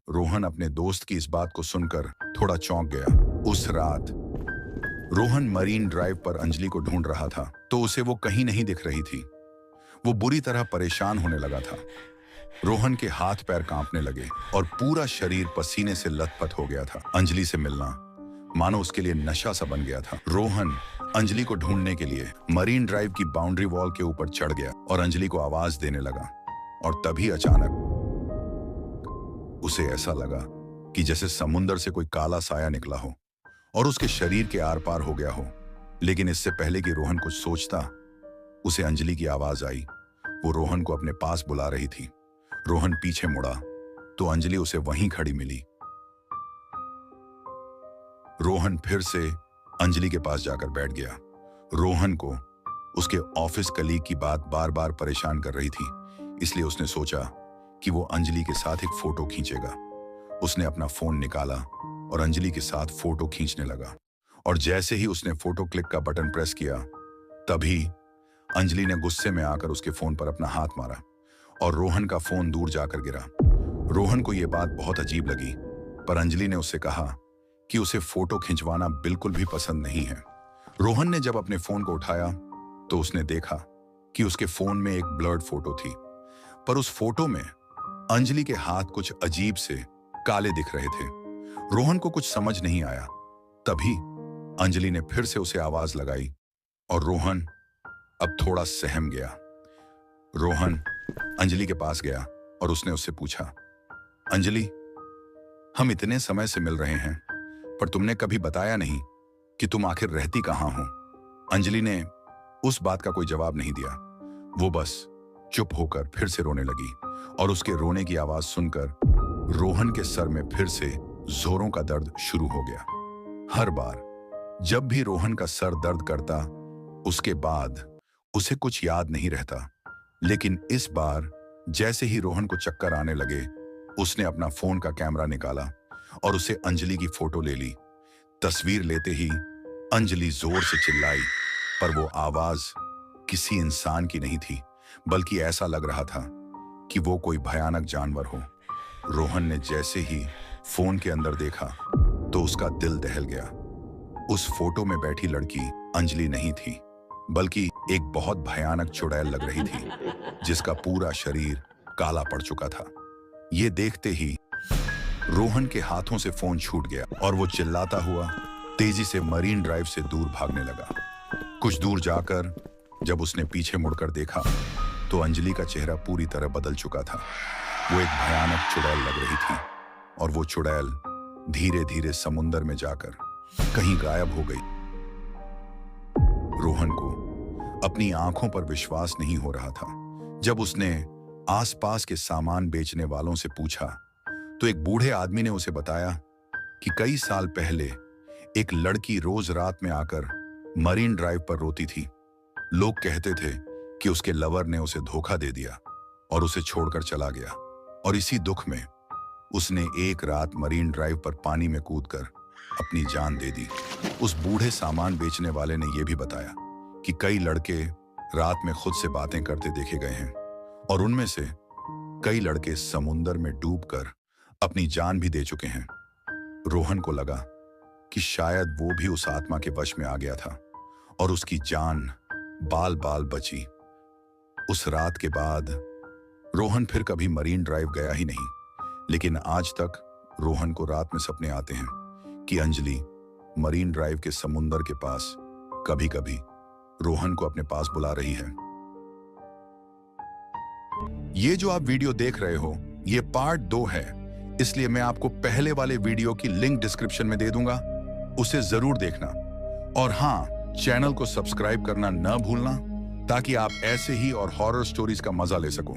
रोहन अपने दोस्त की इस बात को सुनकर थोड़ा चौंक गया। उस रात रोहन मरीन ड्राइव पर अंजलि को ढूंढ रहा था, तो उसे वो कहीं नहीं दिख रही थी। वो बुरी तरह परेशान होने लगा था। रोहन के हाथ पैर कांपने लगे और पूरा शरीर पसीने से लथपथ हो गया था। अंजलि से मिलना मानो उसके लिए नशा सा बन गया था। रोहन अंजलि को ढूंढने के लिए मरीन ड्राइव की बाउंड्री वॉल के ऊपर चढ़ गया और अंजलि को आवाज देने लगा। और तभी अचानक उसे ऐसा लगा कि जैसे समुंदर से कोई काला साया निकला हो और उसके शरीर के आर पार हो गया हो। लेकिन इससे पहले कि रोहन कुछ सोचता, उसे अंजलि की आवाज आई। वो रोहन को अपने पास बुला रही थी। रोहन पीछे मुड़ा तो अंजलि उसे वहीं खड़ी मिली। रोहन फिर से अंजलि के पास जाकर बैठ गया। रोहन को उसके ऑफिस कलीग की बात बार बार परेशान कर रही थी, इसलिए उसने सोचा कि वो अंजलि के साथ एक फोटो खींचेगा। उसने अपना फोन निकाला और अंजलि के साथ फोटो खींचने लगा। और जैसे ही उसने फोटो क्लिक का बटन प्रेस किया, तभी अंजलि ने गुस्से में आकर उसके फोन पर अपना हाथ मारा और रोहन का फोन दूर जाकर गिरा। रोहन को यह बात बहुत अजीब लगी, पर अंजलि ने उससे कहा कि उसे फोटो खिंचवाना बिल्कुल भी पसंद नहीं है। रोहन ने जब अपने फोन को उठाया तो उसने देखा कि उसके फोन में एक ब्लर्ड फोटो थी, पर उस फोटो में अंजलि के हाथ कुछ अजीब से काले दिख रहे थे। रोहन को कुछ समझ नहीं आया। तभी अंजलि ने फिर से उसे आवाज लगाई और रोहन अब थोड़ा सहम गया। रोहन अंजलि के पास गया और उसने उससे पूछा, अंजलि, हम इतने समय से मिल रहे हैं, पर तुमने कभी बताया नहीं कि तुम आखिर रहती कहां हो। अंजलि ने उस बात का कोई जवाब नहीं दिया। वो बस चुप होकर फिर से रोने लगी और उसके रोने की आवाज सुनकर रोहन के सर में फिर से जोरों का दर्द शुरू हो गया। हर बार जब भी रोहन का सर दर्द करता, उसके बाद उसे कुछ याद नहीं रहता। लेकिन इस बार जैसे ही रोहन को चक्कर आने लगे, उसने अपना फोन का कैमरा निकाला और उसे अंजलि की फोटो ले ली। तस्वीर लेते ही अंजलि जोर से चिल्लाई, पर वो आवाज किसी इंसान की नहीं थी, बल्कि ऐसा लग रहा था कि वो कोई भयानक जानवर हो। रोहन ने जैसे ही फोन के अंदर देखा तो उसका दिल दहल गया। उस फोटो में बैठी लड़की अंजलि नहीं थी, बल्कि एक बहुत भयानक चुड़ैल लग रही थी, जिसका पूरा शरीर काला पड़ चुका था। ये देखते ही रोहन के हाथों से फोन छूट गया और वो चिल्लाता हुआ तेजी से मरीन ड्राइव से दूर भागने लगा। कुछ दूर जाकर जब उसने पीछे मुड़कर देखा तो अंजलि का चेहरा पूरी तरह बदल चुका था। वो एक भयानक चुड़ैल लग रही थी और वो चुड़ैल धीरे धीरे समुंदर में जाकर कहीं गायब हो गई। रोहन को अपनी आंखों पर विश्वास नहीं हो रहा था। जब उसने आसपास के सामान बेचने वालों से पूछा तो एक बूढ़े आदमी ने उसे बताया कि कई साल पहले एक लड़की रोज रात में आकर मरीन ड्राइव पर रोती थी। लोग कहते थे कि उसके लवर ने उसे धोखा दे दिया और उसे छोड़कर चला गया, और इसी दुख में उसने एक रात मरीन ड्राइव पर पानी में कूदकर अपनी जान दे दी। उस बूढ़े सामान बेचने वाले ने यह भी बताया कि कई लड़के रात में खुद से बातें करते देखे गए हैं और उनमें से कई लड़के समुंदर में डूबकर अपनी जान भी दे चुके हैं। रोहन को लगा कि शायद वो भी उस आत्मा के वश में आ गया था और उसकी जान बाल बाल बची। उस रात के बाद रोहन फिर कभी मरीन ड्राइव गया ही नहीं, लेकिन आज तक रोहन को रात में सपने आते हैं कि अंजलि मरीन ड्राइव के समुंदर के पास कभी कभी रोहन को अपने पास बुला रही है। ये जो आप वीडियो देख रहे हो, ये पार्ट 2 है, इसलिए मैं आपको पहले वाले वीडियो की लिंक डिस्क्रिप्शन में दे दूंगा, उसे जरूर देखना। और हाँ, चैनल को सब्सक्राइब करना न भूलना, ताकि आप ऐसे ही और हॉरर स्टोरीज का मजा ले सको।